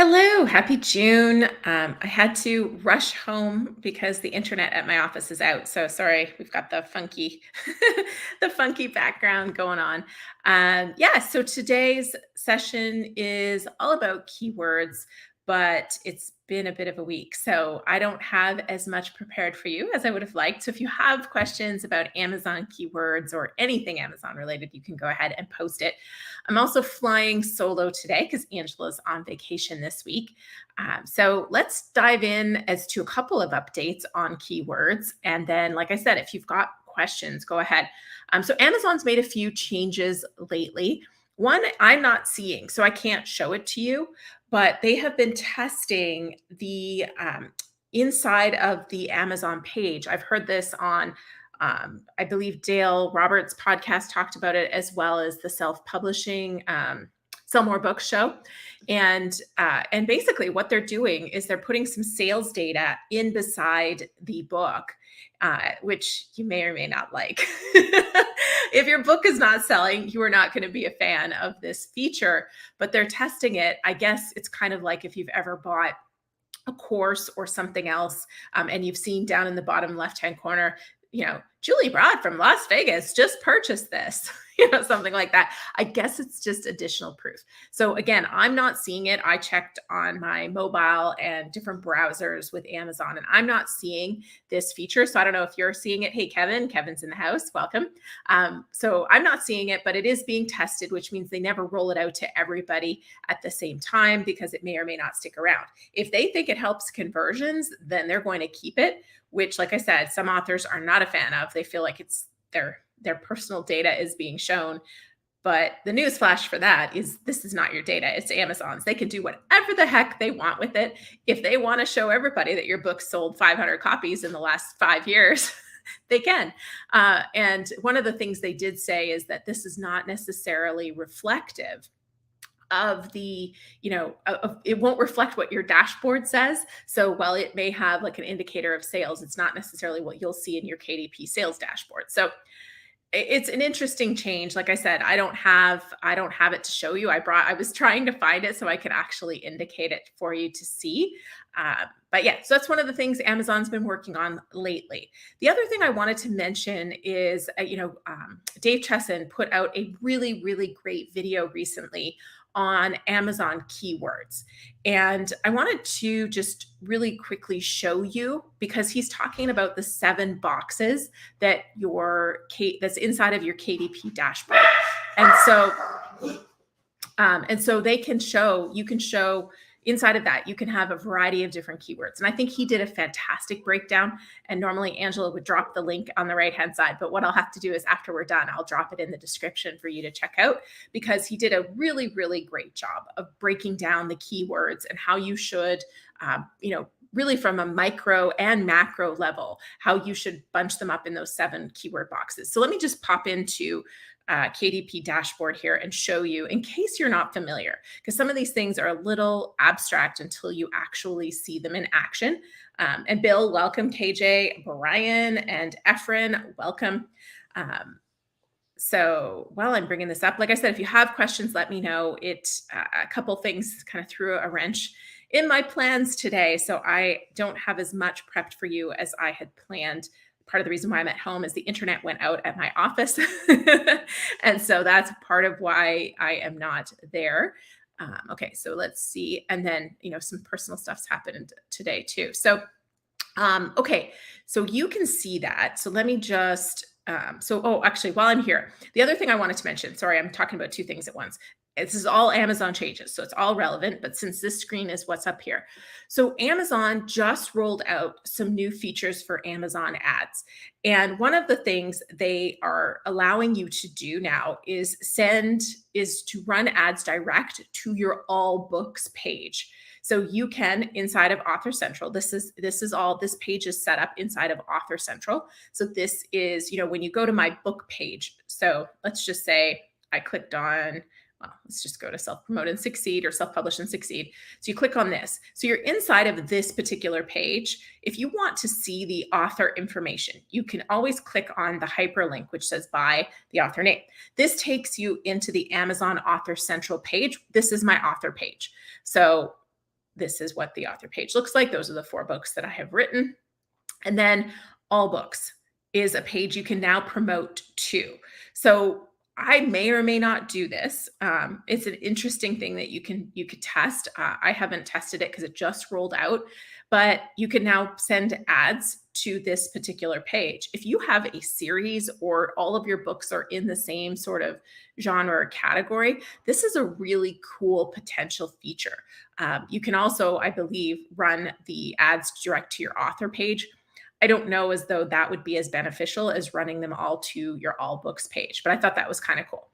Hello, happy June. I had to rush home because the internet at my office is out. So sorry, we've got the funky, the funky background going on. Yeah, so today's session is all about keywords, but it's been a bit of a week, so I don't have as much prepared for you as I would have liked. So if you have questions about Amazon keywords or anything Amazon related, you can go ahead and post it. I'm also flying solo today because Angela's on vacation this week. So let's dive in as to a couple of updates on keywords. And then, like I said, if you've got questions, go ahead. So Amazon's made a few changes lately. One I'm not seeing, so I can't show it to you, but they have been testing the inside of the Amazon page. I've heard this on I believe Dale Roberts' podcast talked about it, as well as the self-publishing Sell More Books show. And basically what they're doing is they're putting some sales data in beside the book, which you may or may not like. If your book is not selling, you are not going to be a fan of this feature, but they're testing it. I guess it's kind of like if you've ever bought a course or something else, and you've seen down in the bottom left-hand corner, Julie Broad from Las Vegas just purchased this, something like that. I guess it's just additional proof. So again, I'm not seeing it. I checked on my mobile and different browsers with Amazon, and I'm not seeing this feature. So I don't know if you're seeing it. Hey, Kevin's in the house. Welcome. So I'm not seeing it, but it is being tested, which means they never roll it out to everybody at the same time because it may or may not stick around. If they think it helps conversions, then they're going to keep it, which, like I said, some authors are not a fan of. They feel like it's their personal data is being shown. But the news flash for that is this is not your data. It's Amazon's. They can do whatever the heck they want with it. If they want to show everybody that your book sold 500 copies in the last 5 years, they can. And one of the things they did say is that this is not necessarily reflective of the, it won't reflect what your dashboard says. So while it may have like an indicator of sales, it's not necessarily what you'll see in your KDP sales dashboard. So it's an interesting change. Like I said, I don't have it to show you. I was trying to find it so I could actually indicate it for you to see. But yeah, so that's one of the things Amazon's been working on lately. The other thing I wanted to mention is, Dave Chesson put out a really, really great video recently on Amazon keywords. And I wanted to just really quickly show you, because he's talking about the 7 boxes that that's inside of your KDP dashboard. And so you can show inside of that, you can have a variety of different keywords. And I think he did a fantastic breakdown. And normally Angela would drop the link on the right-hand side. But what I'll have to do is after we're done, I'll drop it in the description for you to check out, because he did a really, really great job of breaking down the keywords and how you should, really from a micro and macro level, how you should bunch them up in those 7 keyword boxes. So let me just pop into KDP dashboard here and show you in case you're not familiar, because some of these things are a little abstract until you actually see them in action. And Bill, welcome. KJ, Brian, and Efren, welcome. So while I'm bringing this up, like I said, if you have questions, let me know. A couple things kind of threw a wrench in my plans today, so I don't have as much prepped for you as I had planned. Part of the reason why I'm at home is the internet went out at my office. And so that's part of why I am not there. Okay, so let's see. And then, some personal stuff's happened today too. So, okay, so you can see that. So let me just, actually, while I'm here, the other thing I wanted to mention, sorry, I'm talking about 2 things at once. This is all Amazon changes, so it's all relevant, but since this screen is what's up here. So Amazon just rolled out some new features for Amazon ads. And one of the things they are allowing you to do now is to run ads direct to your all books page. So you can, inside of Author Central, this page is set up inside of Author Central. So this is, when you go to my book page. So let's just say I clicked on, let's just go to Self-Promote and Succeed or Self-Publish and Succeed. So you click on this. So you're inside of this particular page. If you want to see the author information, you can always click on the hyperlink, which says by the author name. This takes you into the Amazon Author Central page. This is my author page. So this is what the author page looks like. Those are the 4 books that I have written. And then all books is a page you can now promote to. So I may or may not do this. It's an interesting thing that you could test. I haven't tested it because it just rolled out, but you can now send ads to this particular page. If you have a series or all of your books are in the same sort of genre or category, this is a really cool potential feature. You can also, I believe, run the ads direct to your author page. I don't know as though that would be as beneficial as running them all to your all books page, but I thought that was kind of cool.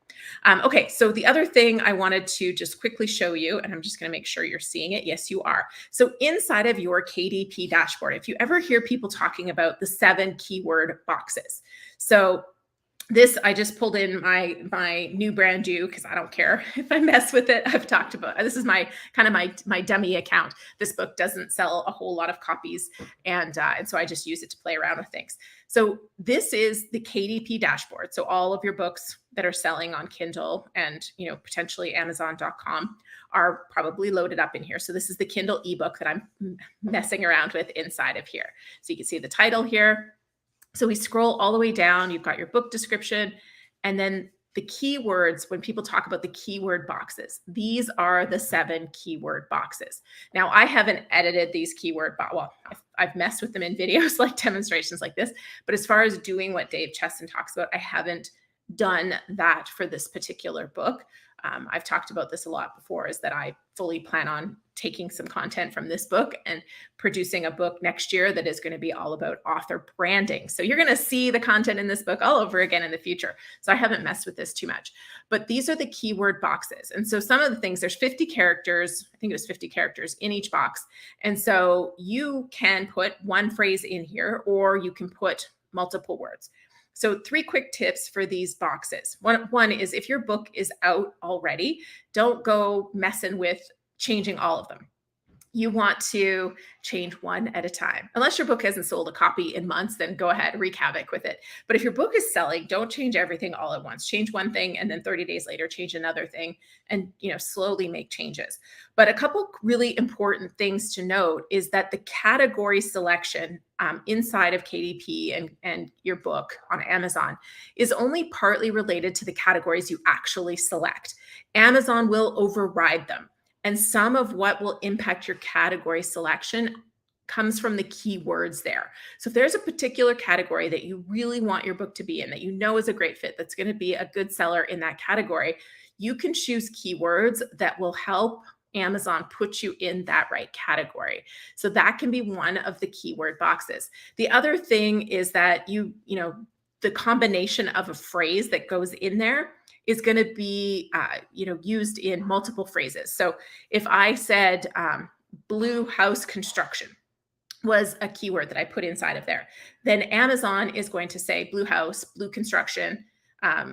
Okay, so the other thing I wanted to just quickly show you, and I'm just going to make sure you're seeing it. Yes, you are. So inside of your KDP dashboard, if you ever hear people talking about the 7 keyword boxes, so this, I just pulled in my new brand new because I don't care if I mess with it. I've talked about this is my kind of my dummy account. This book doesn't sell a whole lot of copies, and so I just use it to play around with things. So this is the KDP dashboard. So all of your books that are selling on Kindle and potentially Amazon.com are probably loaded up in here. So this is the Kindle ebook that I'm messing around with inside of here. So you can see the title here. So we scroll all the way down, you've got your book description, and then the keywords, when people talk about the keyword boxes, these are the 7 keyword boxes. Now, I haven't edited these well, I've messed with them in videos like demonstrations like this, but as far as doing what Dave Chesson talks about, I haven't done that for this particular book. I've talked about this a lot before, is that I fully plan on taking some content from this book and producing a book next year that is going to be all about author branding. So you're going to see the content in this book all over again in the future. So I haven't messed with this too much, but these are the keyword boxes. And so some of the things, there's 50 characters, I think it was 50 characters in each box. And so you can put one phrase in here, or you can put multiple words. So 3 quick tips for these boxes. One is, if your book is out already, don't go messing with changing all of them. You want to change one at a time. Unless your book hasn't sold a copy in months, then go ahead, wreak havoc with it. But if your book is selling, don't change everything all at once. Change one thing, and then 30 days later, change another thing, and slowly make changes. But a couple really important things to note is that the category selection inside of KDP and your book on Amazon is only partly related to the categories you actually select. Amazon will override them. And some of what will impact your category selection comes from the keywords there. So if there's a particular category that you really want your book to be in, that is a great fit, that's going to be a good seller in that category, you can choose keywords that will help Amazon put you in that right category. So that can be one of the keyword boxes. The other thing is that the combination of a phrase that goes in there is going to be, used in multiple phrases. So if I said blue house construction was a keyword that I put inside of there, then Amazon is going to say blue house, blue construction,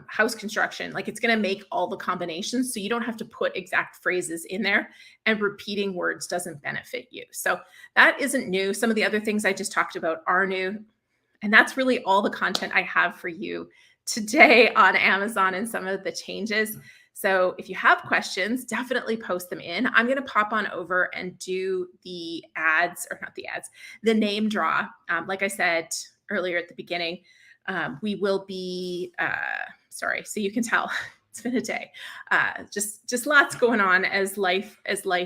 house construction. Like, it's going to make all the combinations. So you don't have to put exact phrases in there, and repeating words doesn't benefit you. So that isn't new. Some of the other things I just talked about are new. And that's really all the content I have for you today on Amazon and some of the changes. So if you have questions, definitely post them in. I'm going to pop on over and do the ads, or not the ads, the name draw. Like I said earlier at the beginning, we will be, sorry, so you can tell it's been a day. Just lots going on as life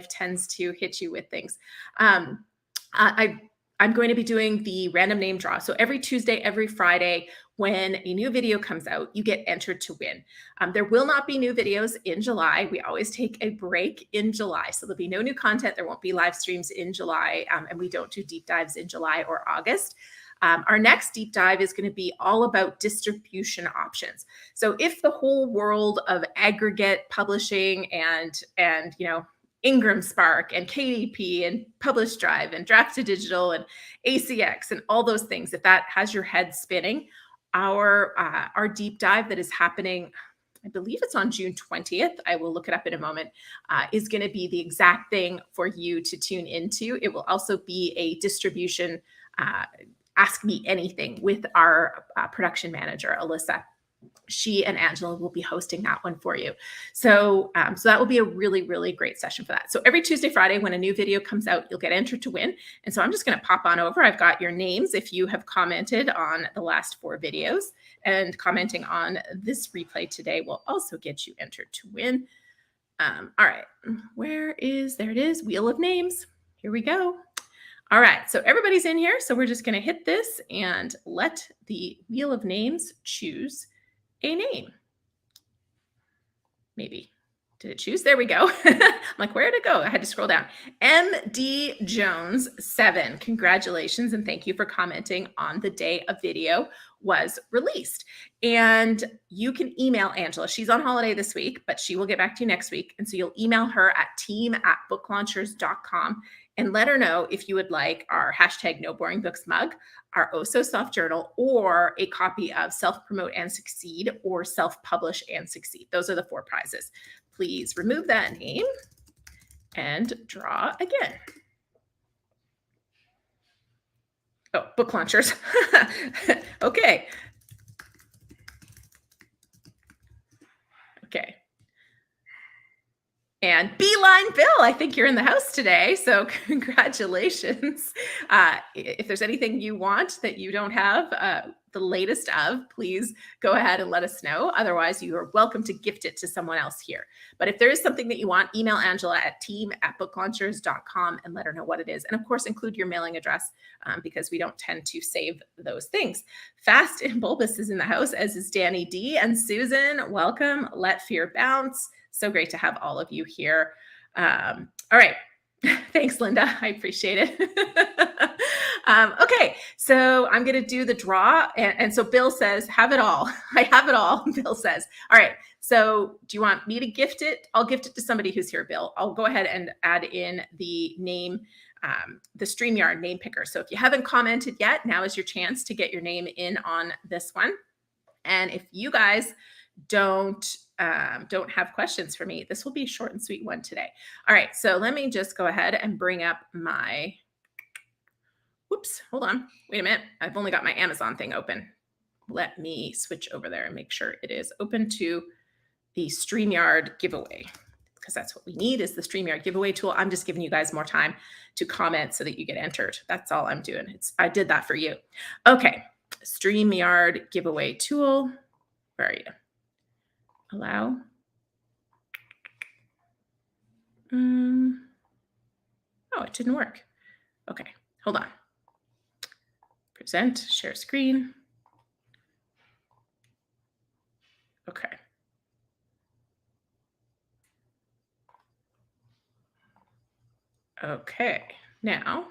tends to hit you with things. I'm going to be doing the random name draw. So every Tuesday, every Friday, when a new video comes out, you get entered to win. There will not be new videos in July. We always take a break in July. So there'll be no new content. There won't be live streams in July. And we don't do deep dives in July or August. Our next deep dive is going to be all about distribution options. So if the whole world of aggregate publishing and Ingram Spark and KDP and Publish Drive and Draft to Digital and ACX and all those things, if that has your head spinning, our deep dive that is happening, I believe it's on June 20th, I will look it up in a moment, is going to be the exact thing for you to tune into. It will also be a distribution Ask Me Anything with our production manager, Alyssa. she and Angela will be hosting that one for you. So that will be a really, really great session for that. So every Tuesday, Friday, when a new video comes out, you'll get entered to win. And so I'm just going to pop on over. I've got your names if you have commented on the last 4 videos, and commenting on this replay today will also get you entered to win. All right, there it is, Wheel of Names. Here we go. All right, so everybody's in here. So we're just going to hit this and let the Wheel of Names choose a name. Maybe. Did it choose? There we go. I'm like, where did it go? I had to scroll down. MD Jones 7. Congratulations and thank you for commenting on the day a video was released. And you can email Angela. She's on holiday this week, but she will get back to you next week. And so you'll email her at team@booklaunchers.com and let her know if you would like our hashtag No Boring Books mug, our Oh So Soft journal, or a copy of Self Promote and Succeed or Self Publish and Succeed. Those are the 4 prizes. Please remove that name and draw again. Oh, book launchers. Okay. Okay. And Beeline Bill, I think you're in the house today. So congratulations. If there's anything you want that you don't have the latest of, please go ahead and let us know. Otherwise, you are welcome to gift it to someone else here. But if there is something that you want, email Angela at team@booklaunchers.com and let her know what it is. And of course, include your mailing address because we don't tend to save those things. Fast and Bulbous is in the house, as is Danny D. And Susan, welcome. Let Fear Bounce. So great to have all of you here. All right. Thanks, Linda. I appreciate it. Okay, so I'm going to do the draw. And so Bill says, have it all. I have it all, Bill says. All right, so do you want me to gift it? I'll gift it to somebody who's here, Bill. I'll go ahead and add in the name, the StreamYard name picker. So if you haven't commented yet, now is your chance to get your name in on this one. And if you guys don't have questions for me, this will be a short and sweet one today. All right, so let me just go ahead and bring up my, whoops, hold on, wait a minute. I've only got my Amazon thing open. Let me switch over there and make sure it is open to the StreamYard giveaway, because that's what we need is the StreamYard giveaway tool. I'm just giving you guys more time to comment so that you get entered. That's all I'm doing. I did that for you. Okay, StreamYard giveaway tool. Where are you? Allow. Oh, it didn't work. Okay, hold on. Present, share screen. Okay. Okay, now,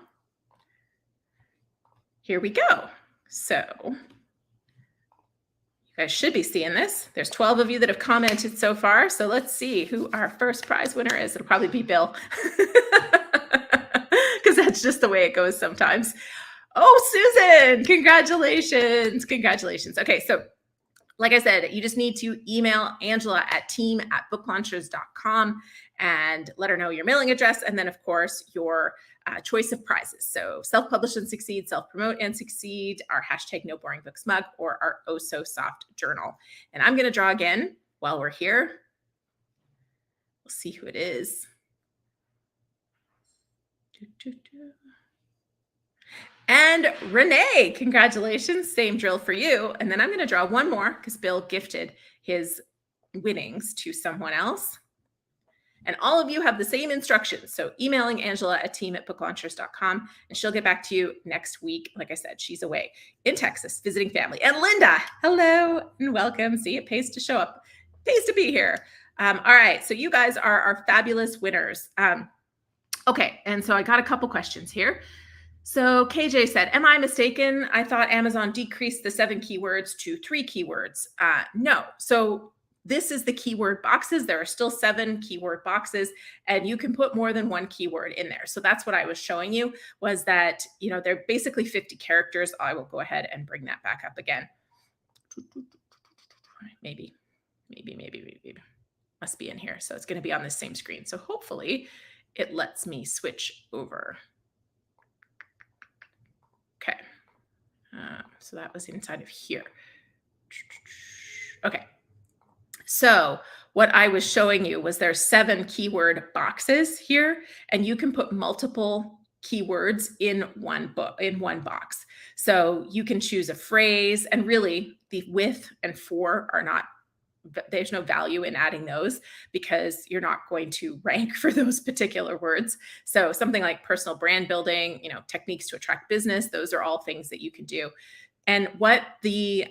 here we go. So, you guys should be seeing this. There's 12 of you that have commented so far. So let's see who our first prize winner is. It'll probably be Bill. Because that's just the way it goes sometimes. Oh, Susan, congratulations. Congratulations. Okay, so like I said, you just need to email Angela at team@booklaunchers.com and let her know your mailing address. And then, of course, your choice of prizes. So self-publish and succeed, self-promote and succeed, our hashtag No Boring Books mug, or our Oh So Soft journal. And I'm going to draw again while we're here. We'll see who it is. And Renee, congratulations. Same drill for you. And then I'm going to draw one more because Bill gifted his winnings to someone else. And all of you have the same instructions. So emailing Angela at team@booklaunchers.com, and she'll get back to you next week. Like I said, she's away in Texas visiting family. And Linda, hello and welcome. See, it pays to show up. It pays to be here. All right, so you guys are our fabulous winners. Okay, and so I got a couple questions here. So KJ said, am I mistaken? I thought Amazon decreased the 7 keywords to 3 keywords. No. So this is the keyword boxes. There are still 7 keyword boxes, and you can put more than 1 keyword in there. So that's what I was showing you, was that, you know, they're basically 50 characters. I will go ahead and bring that back up again. Maybe. Must be in here. So it's going to be on the same screen. So hopefully it lets me switch over. Okay. So that was inside of here. Okay. So what I was showing you was there's 7 keyword boxes here, and you can put multiple keywords in one box. So you can choose a phrase, and really the with and for are not there's no value in adding those because you're not going to rank for those particular words. So something like personal brand building, techniques to attract business, those are all things that you can do. And what the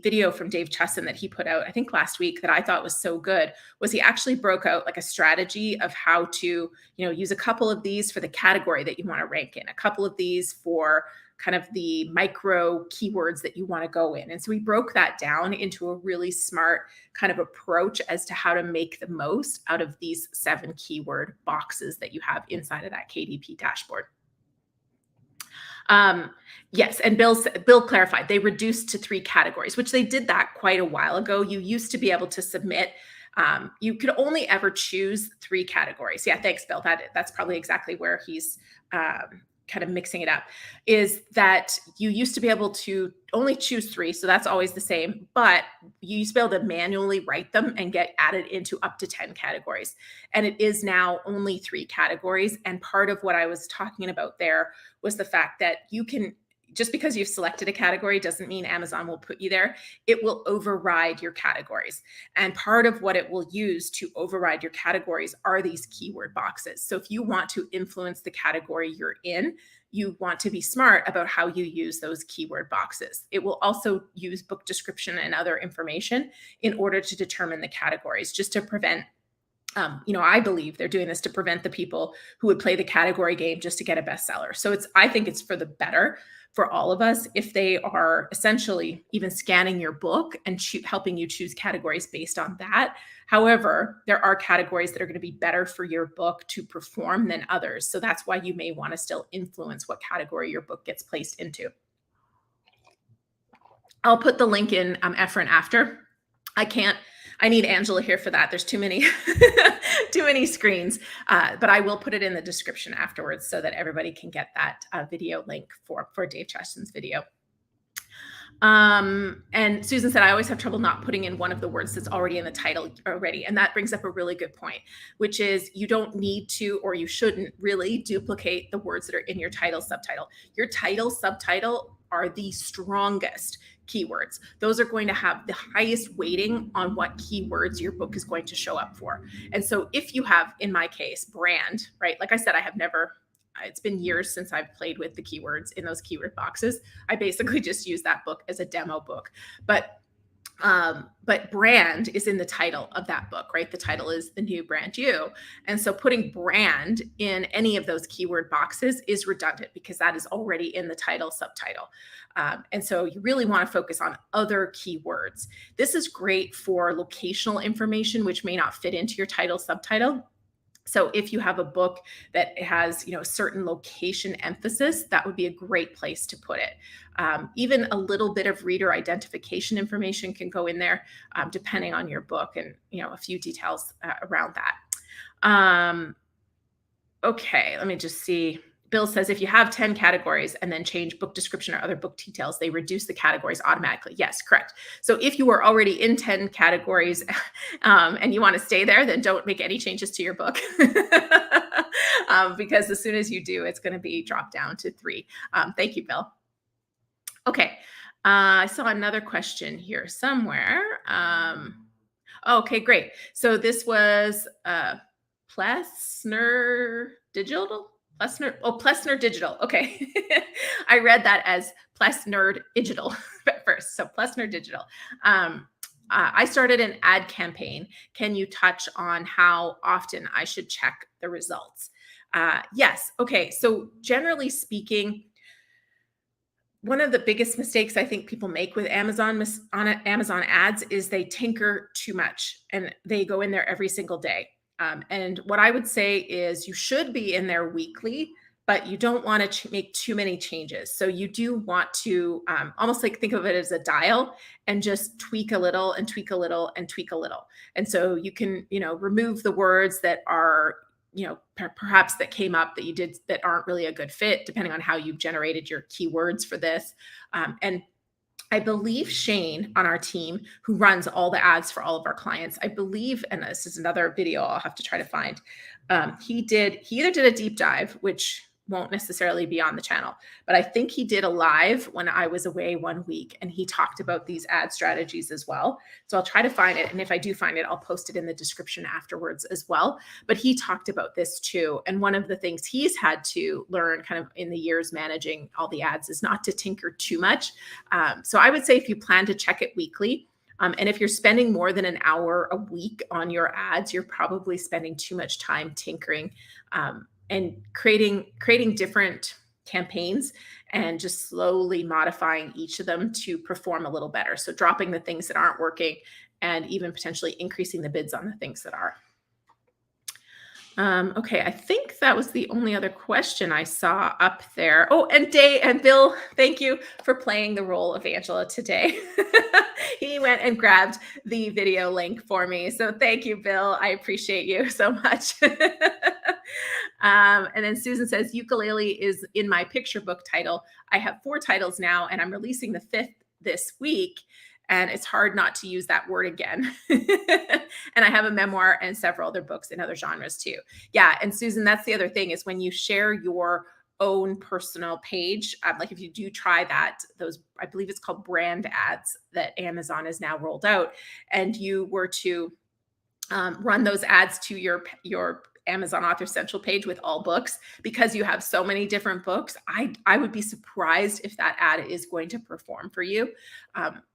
video from Dave Chesson that he put out, I think last week, that I thought was so good was he actually broke out like a strategy of how to, use a couple of these for the category that you want to rank in, a couple of these for kind of the micro keywords that you want to go in. And so we broke that down into a really smart kind of approach as to how to make the most out of these 7 keyword boxes that you have inside of that KDP dashboard. Um, yes, and Bill clarified they reduced to 3 categories, which they did that quite a while ago. You used to be able to submit. You could only ever choose 3 categories. Yeah, thanks, Bill. That's probably exactly where he's kind of mixing it up. Is that you used to be able to only choose 3, so that's always the same. But you used to be able to manually write them and get added into up to 10 categories. And it is now only 3 categories. And part of what I was talking about there was the fact that you can, just because you've selected a category doesn't mean Amazon will put you there. It will override your categories. And part of what it will use to override your categories are these keyword boxes. So if you want to influence the category you're in, you want to be smart about how you use those keyword boxes. It will also use book description and other information in order to determine the categories, just to prevent I believe they're doing this to prevent the people who would play the category game just to get a bestseller. So I think it's for the better for all of us if they are essentially even scanning your book and helping you choose categories based on that. However, there are categories that are going to be better for your book to perform than others. So that's why you may want to still influence what category your book gets placed into. I'll put the link in Efren after. I need Angela here for that. There's too many too many screens, but I will put it in the description afterwards so that everybody can get that video link for Dave Chesson's video. And Susan said, I always have trouble not putting in one of the words that's already in the title already. And that brings up a really good point, which is you don't need to, or you shouldn't really duplicate the words that are in your title, subtitle. Your title, subtitle are the strongest keywords. Those are going to have the highest weighting on what keywords your book is going to show up for. And so if you have, in my case, brand, right? Like I said, it's been years since I've played with the keywords in those keyword boxes. I basically just use that book as a demo book. But brand is in the title of that book, right? The title is The New Brand You. And so putting brand in any of those keyword boxes is redundant because that is already in the title, subtitle. And so you really want to focus on other keywords. This is great for locational information, which may not fit into your title, subtitle. So if you have a book that has, a certain location emphasis, that would be a great place to put it. Even a little bit of reader identification information can go in there, depending on your book, and a few details around that. Okay, let me just see. Bill says if you have 10 categories and then change book description or other book details, they reduce the categories automatically. Yes, correct. So if you are already in 10 categories and you want to stay there, then don't make any changes to your book because as soon as you do, it's going to be dropped down to 3. Thank you, Bill. Okay. I saw another question here somewhere. Okay, great. So this was Plessner Digital. Plessner Digital. Okay. I read that as Plessner Digital at first. So Plessner Digital. I started an ad campaign. Can you touch on how often I should check the results? Yes. Okay. So generally speaking, one of the biggest mistakes I think people make with Amazon ads is they tinker too much and they go in there every single day. And what I would say is you should be in there weekly, but you don't want to make too many changes. So you do want to almost like think of it as a dial and just tweak a little and tweak a little and tweak a little. And so you can, remove the words that are, perhaps that came up that you did that aren't really a good fit, depending on how you've generated your keywords for this. And I believe Shane on our team, who runs all the ads for all of our clients, I believe, and this is another video I'll have to try to find. He either did a deep dive, which won't necessarily be on the channel, but I think he did a live when I was away 1 week, and he talked about these ad strategies as well. So I'll try to find it, and if I do find it, I'll post it in the description afterwards as well. But he talked about this too, and one of the things he's had to learn kind of in the years managing all the ads is not to tinker too much. So I would say if you plan to check it weekly, and if you're spending more than an hour a week on your ads, you're probably spending too much time tinkering and creating different campaigns and just slowly modifying each of them to perform a little better. So dropping the things that aren't working and even potentially increasing the bids on the things that are. Okay, I think that was the only other question I saw up there. Oh, and Bill, thank you for playing the role of Angela today. He went and grabbed the video link for me. So thank you, Bill. I appreciate you so much. And then Susan says, ukulele is in my picture book title. I have 4 titles now, and I'm releasing the 5th this week. And it's hard not to use that word again. And I have a memoir and several other books in other genres too. Yeah. And Susan, that's the other thing is when you share your own personal page, like if you do try that, those, I believe it's called brand ads that Amazon has now rolled out, and you were to run those ads to your Amazon Author Central page with all books, because you have so many different books, I would be surprised if that ad is going to perform for you.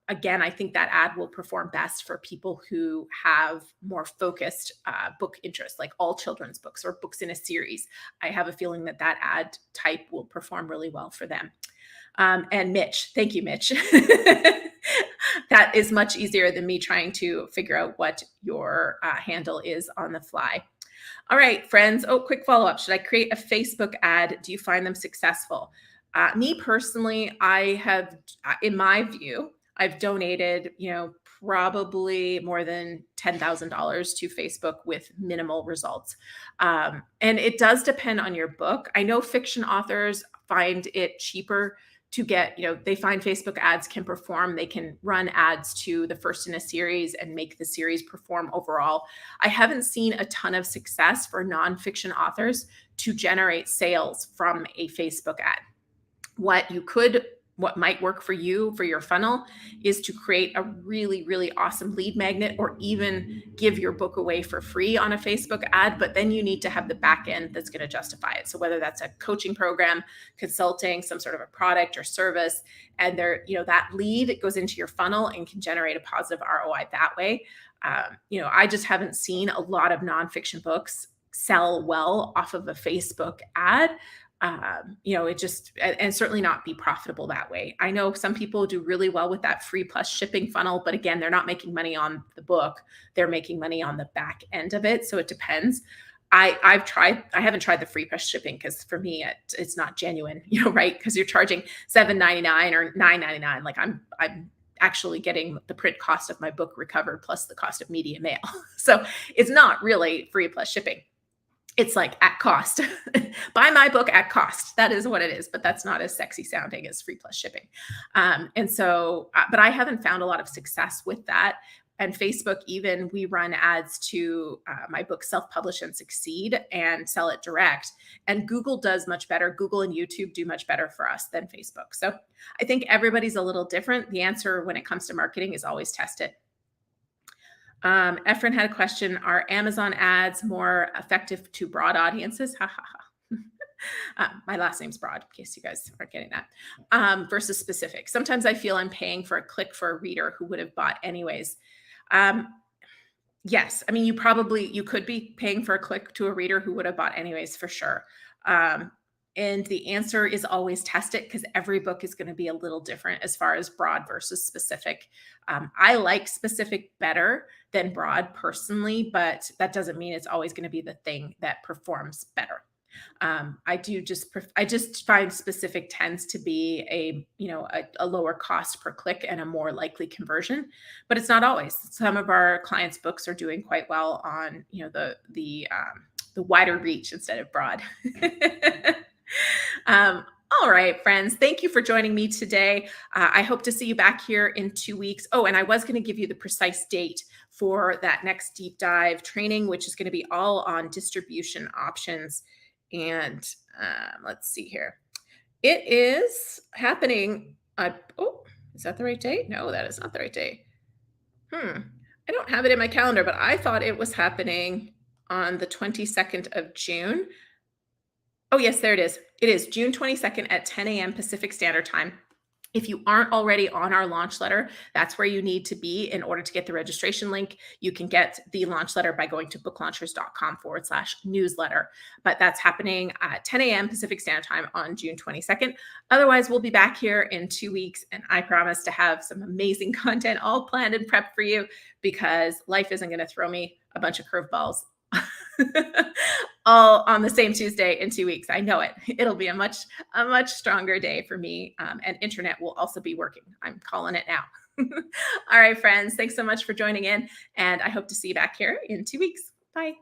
Again, I think that ad will perform best for people who have more focused book interests, like all children's books or books in a series. I have a feeling that that ad type will perform really well for them. And Mitch, thank you, Mitch. That is much easier than me trying to figure out what your handle is on the fly. All right, friends. Oh, quick follow-up. Should I create a Facebook ad? Do you find them successful? Me personally, I have, in my view, I've donated, probably more than $10,000 to Facebook with minimal results. And it does depend on your book. I know fiction authors find it cheaper to get, they find Facebook ads can perform. They can run ads to the first in a series and make the series perform overall. I haven't seen a ton of success for nonfiction authors to generate sales from a Facebook ad. What might work for you for your funnel is to create a really, really awesome lead magnet, or even give your book away for free on a Facebook ad. But then you need to have the back end that's going to justify it. So whether that's a coaching program, consulting, some sort of a product or service, and that lead goes into your funnel and can generate a positive ROI that way. I just haven't seen a lot of nonfiction books sell well off of a Facebook ad. It just, and certainly not be profitable that way. I know some people do really well with that free plus shipping funnel, but again, they're not making money on the book. They're making money on the back end of it. So it depends. I haven't tried the free plus shipping because for me, it's not genuine, right? Because you're charging $7.99 or $9.99. Like I'm actually getting the print cost of my book recovered plus the cost of media mail. So it's not really free plus shipping. It's like at cost. Buy my book at cost. That is what it is, but that's not as sexy sounding as free plus shipping. But I haven't found a lot of success with that. And Facebook, even we run ads to my book, Self-Publish and Succeed, and sell it direct. And Google does much better. Google and YouTube do much better for us than Facebook. So I think everybody's a little different. The answer when it comes to marketing is always test it. Efren had a question. Are Amazon ads more effective to broad audiences? Ha ha ha. My last name's Broad, in case you guys aren't getting that, versus specific. Sometimes I feel I'm paying for a click for a reader who would have bought anyways. Yes. I mean, you could be paying for a click to a reader who would have bought anyways, for sure. And the answer is always test it, because every book is going to be a little different as far as broad versus specific. I like specific better than broad personally, but that doesn't mean it's always going to be the thing that performs better. I just find specific tends to be a lower cost per click and a more likely conversion, but it's not always. Some of our clients' books are doing quite well on the wider reach instead of broad. All right, friends. Thank you for joining me today. I hope to see you back here in 2 weeks. Oh, and I was going to give you the precise date for that next deep dive training, which is going to be all on distribution options. And let's see here. It is happening. Oh, is that the right date? No, that is not the right date. I don't have it in my calendar, but I thought it was happening on the 22nd of June. Oh, yes, there it is. It is June 22nd at 10 a.m. Pacific Standard Time. If you aren't already on our launch letter, that's where you need to be in order to get the registration link. You can get the launch letter by going to booklaunchers.com/newsletter. But that's happening at 10 a.m. Pacific Standard Time on June 22nd. Otherwise, we'll be back here in 2 weeks, and I promise to have some amazing content all planned and prepped for you because life isn't going to throw me a bunch of curveballs all on the same Tuesday in 2 weeks. I know it. It'll be a much stronger day for me. And internet will also be working. I'm calling it now. All right, friends. Thanks so much for joining in. And I hope to see you back here in 2 weeks. Bye.